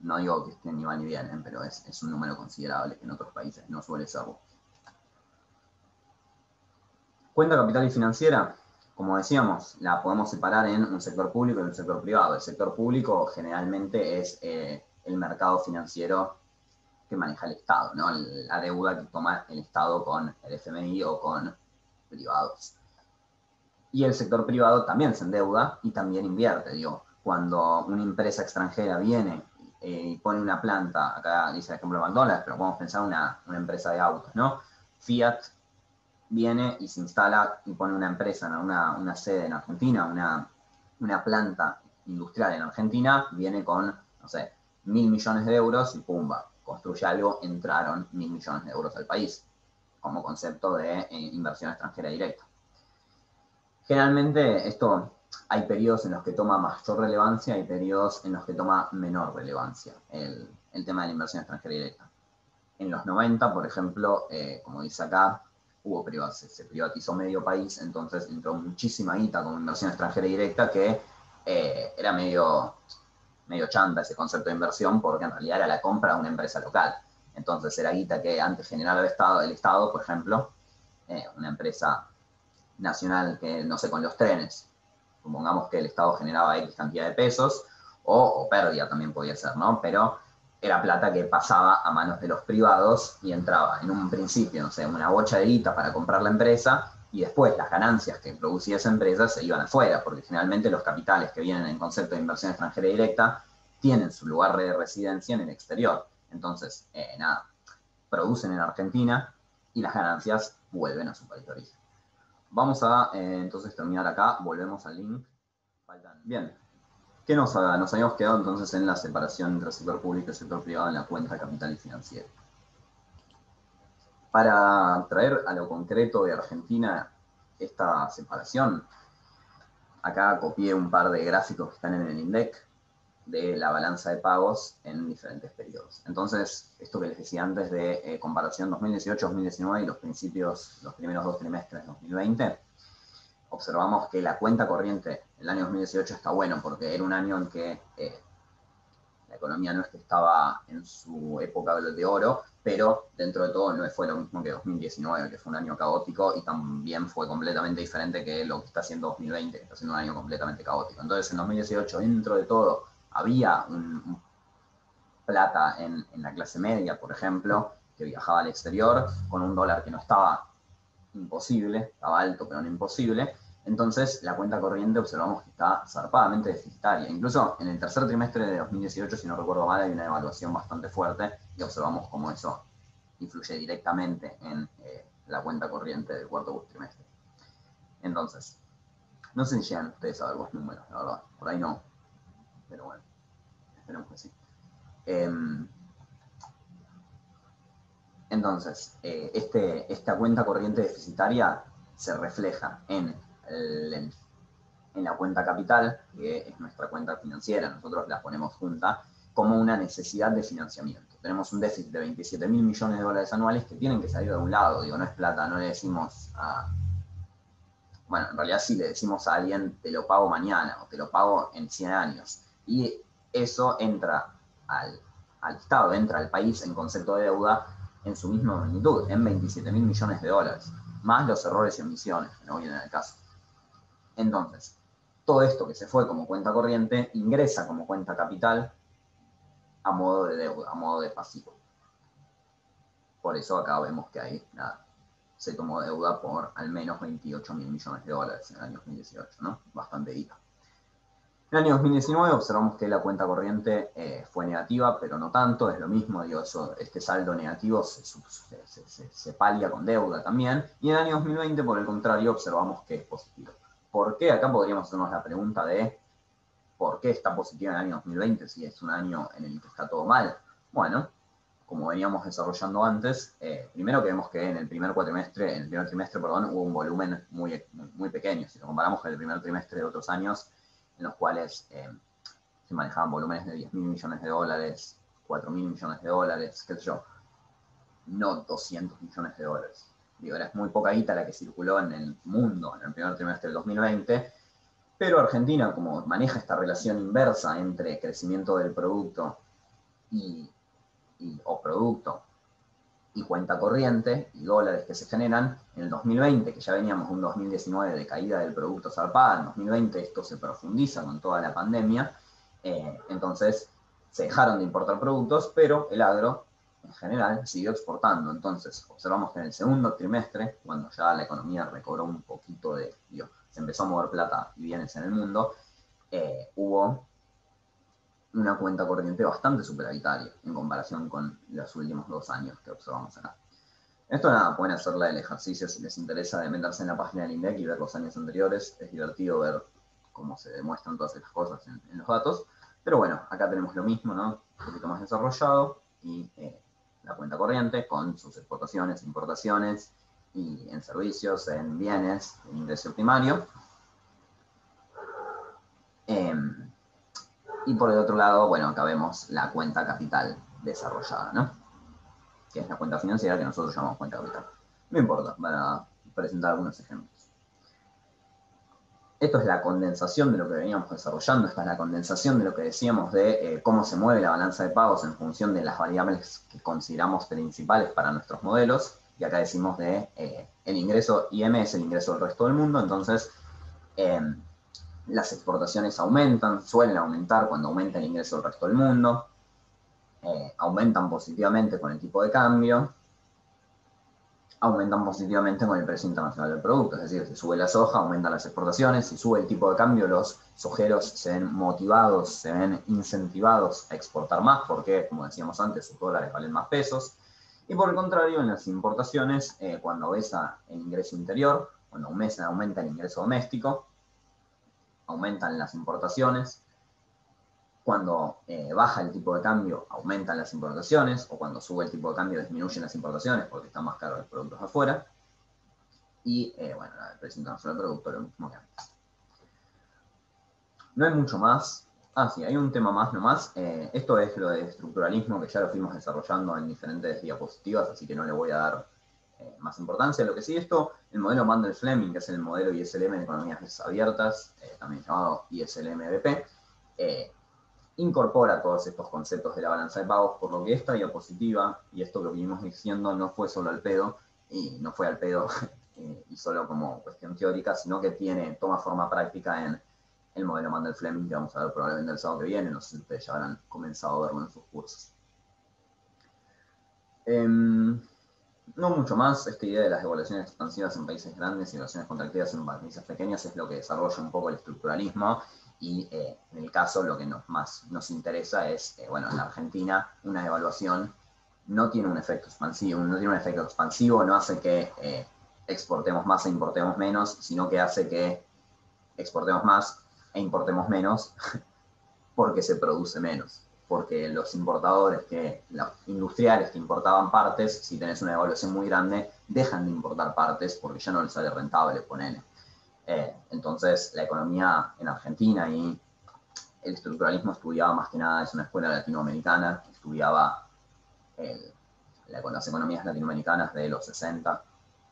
No digo que estén ni van ni vienen, pero es un número considerable que en otros países no suele serlo. Cuenta capital y financiera, como decíamos, la podemos separar en un sector público y un sector privado. El sector público generalmente es el mercado financiero que maneja el Estado, ¿no? La deuda que toma el Estado con el FMI o con privados. Y el sector privado también se endeuda y también invierte. Digo, cuando una empresa extranjera viene y pone una planta, acá dice el ejemplo McDonald's, pero podemos pensar una empresa de autos, ¿no? Fiat viene y se instala y pone una empresa, una sede en Argentina, una planta industrial en Argentina, viene con, no sé, 1.000 millones de euros y pumba, construye algo, entraron 1.000 millones de euros al país, como concepto de inversión extranjera directa. Generalmente hay periodos en los que toma mayor relevancia y periodos en los que toma menor relevancia el tema de la inversión extranjera directa. En los 90, por ejemplo, como dice acá, se privatizó medio país, entonces entró muchísima guita como inversión extranjera directa que era medio chanta ese concepto de inversión porque en realidad era la compra de una empresa local. Entonces era guita que antes generaba el Estado, por ejemplo, una empresa nacional que, no sé, con los trenes, supongamos que el Estado generaba X cantidad de pesos, o pérdida también podía ser, ¿no? Pero era plata que pasaba a manos de los privados y entraba en un principio, no sé, una bocha de guita para comprar la empresa y después las ganancias que producía esa empresa se iban afuera, porque generalmente los capitales que vienen en concepto de inversión extranjera directa tienen su lugar de residencia en el exterior. Entonces, producen en Argentina y las ganancias vuelven a su país de origen. Vamos a entonces terminar acá, volvemos al link. Bien, ¿qué nos habíamos quedado entonces en la separación entre el sector público y el sector privado en la cuenta capital y financiera? Para traer a lo concreto de Argentina esta separación, acá copié un par de gráficos que están en el INDEC de la balanza de pagos en diferentes periodos. Entonces, esto que les decía antes de comparación 2018-2019 y los primeros 2 trimestres de 2020, observamos que la cuenta corriente el año 2018 está bueno porque era un año en que la economía no es que estaba en su época de oro, pero dentro de todo no fue lo mismo que 2019, que fue un año caótico y también fue completamente diferente que lo que está haciendo 2020, que está siendo un año completamente caótico. Entonces en 2018, dentro de todo, había plata en la clase media, por ejemplo, que viajaba al exterior con un dólar que no estaba imposible, estaba alto pero no imposible. Entonces la cuenta corriente observamos que está zarpadamente deficitaria. Incluso en el tercer trimestre de 2018, si no recuerdo mal, hay una evaluación bastante fuerte y observamos cómo eso influye directamente en la cuenta corriente del cuarto trimestre. Entonces, no sé si llegan ustedes a ver los números, la verdad. Por ahí no. Pero bueno, esperemos que sí. Entonces, esta cuenta corriente deficitaria se refleja en la cuenta capital, que es nuestra cuenta financiera, nosotros la ponemos junta, como una necesidad de financiamiento. Tenemos un déficit de 27.000 millones de dólares anuales que tienen que salir de un lado, digo, no es plata, no le decimos bueno, en realidad sí le decimos a alguien, te lo pago mañana, o te lo pago en 100 años, y eso entra al Estado, entra al país en concepto de deuda en su misma magnitud, en 27.000 millones de dólares, más los errores y omisiones, que no vienen al caso. Entonces, todo esto que se fue como cuenta corriente ingresa como cuenta capital a modo de deuda, a modo de pasivo. Por eso acá vemos que ahí, nada, se tomó deuda por al menos 28.000 millones de dólares en el año 2018, ¿no? Bastante guita. En el año 2019 observamos que la cuenta corriente fue negativa, pero no tanto, es lo mismo, digo, este saldo negativo se palia con deuda también, y en el año 2020, por el contrario, observamos que es positivo. ¿Por qué? Acá podríamos hacernos la pregunta de ¿por qué está positivo en el año 2020 si es un año en el que está todo mal? Bueno, como veníamos desarrollando antes, primero que vemos que en el primer trimestre, hubo un volumen muy pequeño. Si lo comparamos con el primer trimestre de otros años, en los cuales se manejaban volúmenes de 10.000 millones de dólares, 4.000 millones de dólares, qué sé yo, no 200 millones de dólares. Digo, era muy poca guita la que circuló en el mundo en el primer trimestre del 2020, pero Argentina, como maneja esta relación inversa entre crecimiento del producto o producto y cuenta corriente y dólares que se generan, en el 2020, que ya veníamos un 2019 de caída del producto zarpada, en 2020 esto se profundiza con toda la pandemia, entonces se dejaron de importar productos, pero el agro en general siguió exportando. Entonces observamos que en el segundo trimestre, cuando ya la economía recobró un poquito se empezó a mover plata y bienes en el mundo, hubo una cuenta corriente bastante superavitaria en comparación con los últimos 2 años que observamos acá. Esto nada, pueden hacerla el ejercicio si les interesa de meterse en la página del INDEC y ver los años anteriores. Es divertido ver cómo se demuestran todas estas cosas en los datos. Pero bueno, acá tenemos lo mismo, ¿no? Un poquito más desarrollado y la cuenta corriente con sus exportaciones, importaciones y en servicios, en bienes, en ingreso primario. Y por el otro lado, bueno, acá vemos la cuenta capital desarrollada, ¿no? Que es la cuenta financiera que nosotros llamamos cuenta capital. No importa, para presentar algunos ejemplos. Esto es la condensación de lo que veníamos desarrollando, esta es la condensación de lo que decíamos de cómo se mueve la balanza de pagos en función de las variables que consideramos principales para nuestros modelos. Y acá decimos de el ingreso IM es el ingreso del resto del mundo, entonces las exportaciones aumentan, suelen aumentar cuando aumenta el ingreso del resto del mundo, aumentan positivamente con el tipo de cambio, aumentan positivamente con el precio internacional del producto, es decir, si sube la soja, aumentan las exportaciones, si sube el tipo de cambio, los sojeros se ven motivados, se ven incentivados a exportar más, porque, como decíamos antes, sus dólares valen más pesos, y por el contrario, en las importaciones, cuando aumenta el ingreso interior, cuando aumenta el ingreso doméstico, aumentan las importaciones, cuando baja el tipo de cambio aumentan las importaciones, o cuando sube el tipo de cambio disminuyen las importaciones porque están más caros los productos afuera, y bueno, el precio internacional del producto lo mismo que antes. No hay mucho más. Sí, hay un tema más nomás. Esto es lo de estructuralismo que ya lo fuimos desarrollando en diferentes diapositivas, así que no le voy a dar más importancia. Lo que sí, el modelo Mandel-Fleming, que es el modelo ISLM de economías abiertas, también llamado ISLM-BP, incorpora todos estos conceptos de la balanza de pagos, por lo que esta diapositiva, y esto que vinimos diciendo, no fue solo al pedo, y no fue al pedo y solo como cuestión teórica, sino que toma forma práctica en el modelo Mandel-Fleming, que vamos a ver probablemente el sábado que viene, no sé si ustedes ya habrán comenzado a verlo en sus cursos. No mucho más, esta idea de las devaluaciones expansivas en países grandes y devaluaciones contractivas en países pequeños es lo que desarrolla un poco el estructuralismo, y en el caso lo que más nos interesa es, bueno, en la Argentina una devaluación no tiene un efecto expansivo, no hace que exportemos más e importemos menos, sino que hace que exportemos más e importemos menos porque se produce menos. Porque los importadores, los industriales que importaban partes, si tenés una devaluación muy grande, dejan de importar partes porque ya no les sale rentable, ponele. Entonces, la economía en Argentina y el estructuralismo estudiaba más que nada, es una escuela latinoamericana, estudiaba las economías latinoamericanas de los 60,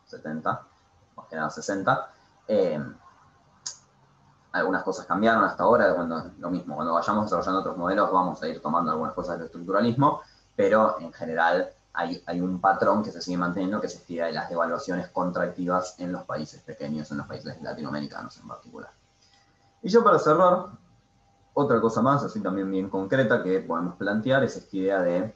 70, más que nada 60. Algunas cosas cambiaron hasta ahora, lo mismo, cuando vayamos desarrollando otros modelos vamos a ir tomando algunas cosas del estructuralismo, pero en general hay un patrón que se sigue manteniendo, que es esta idea de las devaluaciones contractivas en los países pequeños, en los países latinoamericanos en particular. Y yo para cerrar, otra cosa más, así también bien concreta, que podemos plantear, es esta idea de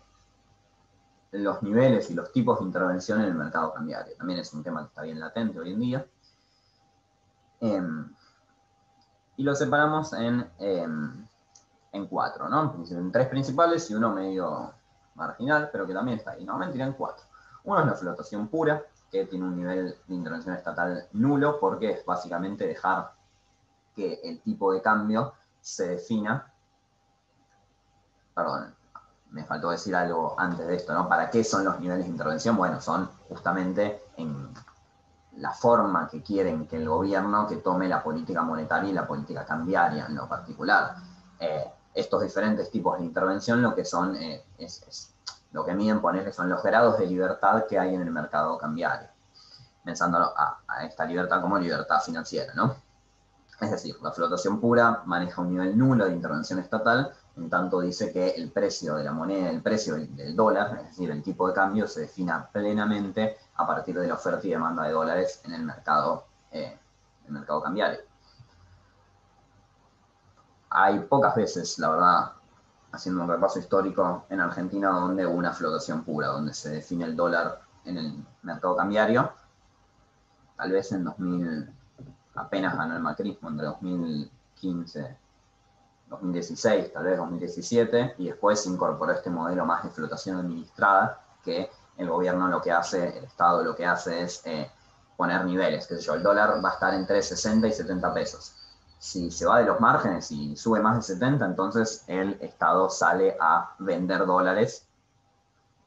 los niveles y los tipos de intervención en el mercado cambiario. También es un tema que está bien latente hoy en día. Y lo separamos en cuatro, ¿no? En tres principales y uno medio marginal, pero que también está ahí. Normalmente en cuatro. Uno es la flotación pura, que tiene un nivel de intervención estatal nulo, porque es básicamente dejar que el tipo de cambio se defina. Perdón, me faltó decir algo antes de esto, ¿no? ¿Para qué son los niveles de intervención? Bueno, son justamente en la forma que quieren que el gobierno que tome la política monetaria y la política cambiaria en lo particular. Estos diferentes tipos de intervención lo que son lo que miden, ponerle, son los grados de libertad que hay en el mercado cambiario, pensando a esta libertad como libertad financiera, ¿no? Es decir, la flotación pura maneja un nivel nulo de intervención estatal, en tanto dice que el precio de la moneda, el precio del dólar, es decir, el tipo de cambio, se defina plenamente a partir de la oferta y demanda de dólares en el mercado cambiario. Hay pocas veces, la verdad, haciendo un repaso histórico en Argentina, donde hubo una flotación pura, donde se define el dólar en el mercado cambiario. Tal vez en 2000, apenas ganó el macrismo, entre 2015 2016, tal vez 2017, y después se incorporó este modelo más de flotación administrada, que el gobierno lo que hace, el Estado lo que hace es poner niveles, qué sé yo, el dólar va a estar entre 60 y 70 pesos. Si se va de los márgenes y sube más de 70, entonces el Estado sale a vender dólares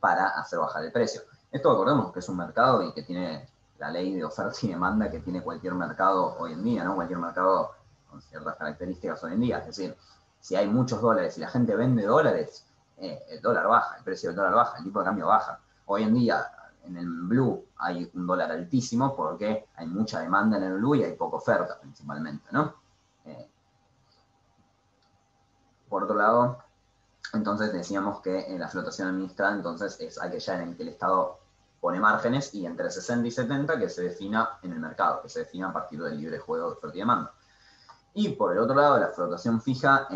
para hacer bajar el precio. Esto acordemos que es un mercado y que tiene la ley de oferta y demanda que tiene cualquier mercado hoy en día, ¿no? Cualquier mercado con ciertas características hoy en día. Es decir, si hay muchos dólares y la gente vende dólares, el dólar baja, el precio del dólar baja, el tipo de cambio baja. Hoy en día, en el blue hay un dólar altísimo porque hay mucha demanda en el blue y hay poca oferta, principalmente, ¿no? Por otro lado, entonces decíamos que la flotación administrada entonces es aquella en la que el Estado pone márgenes y entre 60 y 70 que se defina en el mercado, que se defina a partir del libre juego de oferta y demanda. Y por el otro lado, la flotación fija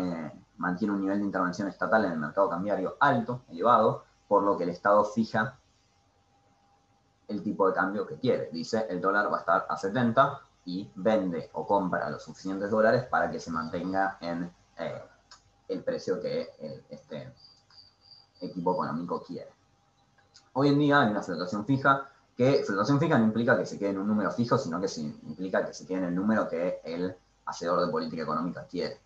mantiene un nivel de intervención estatal en el mercado cambiario alto, elevado, por lo que el Estado fija el tipo de cambio que quiere. Dice, el dólar va a estar a 70 y vende o compra los suficientes dólares para que se mantenga en el precio que este equipo económico quiere. Hoy en día hay una flotación fija, que flotación fija no implica que se quede en un número fijo, sino que implica que se quede en el número que el hacedor de política económica quiere.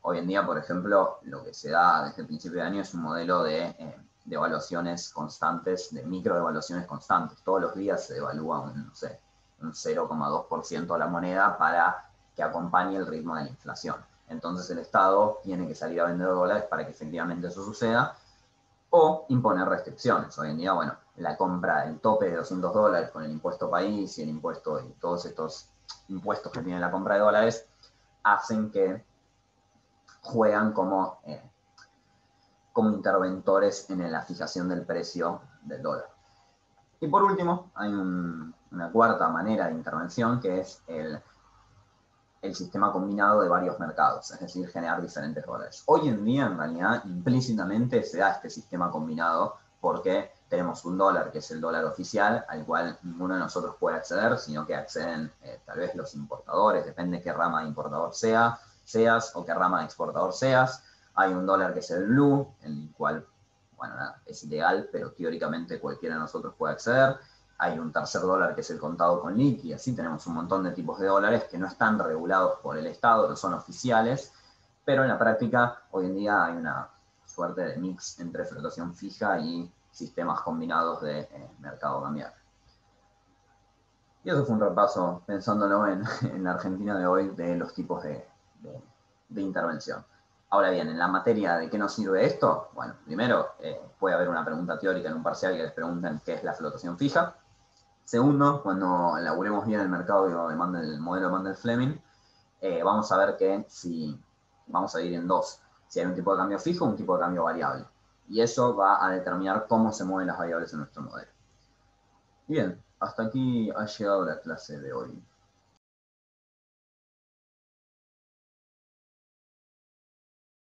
Hoy en día, por ejemplo, lo que se da desde el principio de año es un modelo de evaluaciones constantes, de microdevaluaciones constantes. Todos los días se devalúa un 0,2% la moneda para que acompañe el ritmo de la inflación. Entonces el Estado tiene que salir a vender dólares para que efectivamente eso suceda, o imponer restricciones. Hoy en día, bueno, la compra, el tope de $200 con el impuesto país y el impuesto y todos estos impuestos que tiene la compra de dólares hacen que juegan como interventores en la fijación del precio del dólar. Y por último, hay una cuarta manera de intervención que es el sistema combinado de varios mercados, es decir, generar diferentes dólares. Hoy en día, en realidad, implícitamente se da este sistema combinado porque tenemos un dólar, que es el dólar oficial, al cual ninguno de nosotros puede acceder, sino que acceden tal vez los importadores, depende qué rama de importador seas o qué rama de exportador seas. Hay un dólar que es el blue, el cual, bueno, nada, es ilegal, pero teóricamente cualquiera de nosotros puede acceder. Hay un tercer dólar que es el contado con liqui, así tenemos un montón de tipos de dólares que no están regulados por el Estado, no son oficiales, pero en la práctica hoy en día hay una suerte de mix entre flotación fija y sistemas combinados de mercado cambiario. Y eso fue un repaso, pensándolo en la Argentina de hoy, de los tipos de intervención. Ahora bien, en la materia de qué nos sirve esto, bueno, primero puede haber una pregunta teórica en un parcial que les pregunten qué es la flotación fija. Segundo, cuando elaboremos bien el mercado el modelo de Mandel-Fleming, vamos a ver que vamos a dividir en dos. Si hay un tipo de cambio fijo o un tipo de cambio variable. Y eso va a determinar cómo se mueven las variables en nuestro modelo. Bien, hasta aquí ha llegado la clase de hoy.